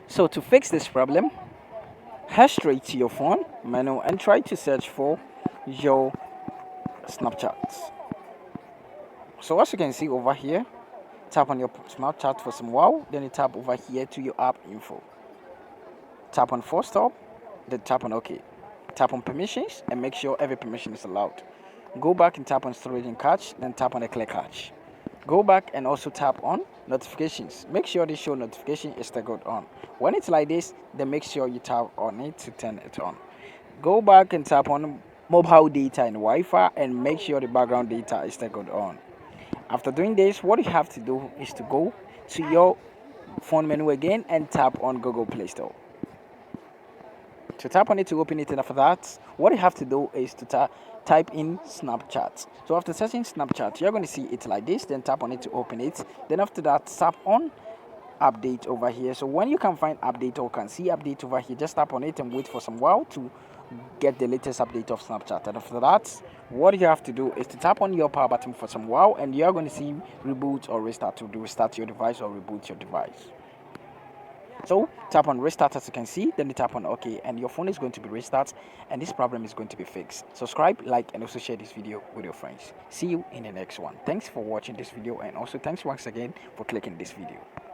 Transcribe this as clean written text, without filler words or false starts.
So to fix this problem, head straight to your phone menu and try to search for your Snapchat. So as you can see over here, tap on your Snapchat for some while, then you tap over here to your app info. Tap on force stop, then tap on OK. Tap on permissions and make sure every permission is allowed. Go back and tap on storage and cache, then tap on the clear cache. Go back and also tap on notifications. Make sure the show notification is still on. When it's like this, then make sure you tap on it to turn it on. Go back and tap on mobile data and Wi-Fi and make sure the background data is still on. After doing this, what you have to do is to go to your phone menu again and tap on Google Play Store. To tap on it to open it, and after that, what you have to do is to type in Snapchat. So after searching Snapchat, you're going to see it like this. Then tap on it to open it. Then after that, tap on update over here. So when you can find update or can see update over here, just tap on it and wait for some while to get the latest update of Snapchat. And after that, what you have to do is to tap on your power button for some while, and you're going to see reboot or restart to restart your device or reboot your device. So tap on restart as you can see, then you tap on OK, and your phone is going to be restart and this problem is going to be fixed. Subscribe, like, and also share this video with your friends. See you in the next one. Thanks for watching this video, and also thanks once again for clicking this video.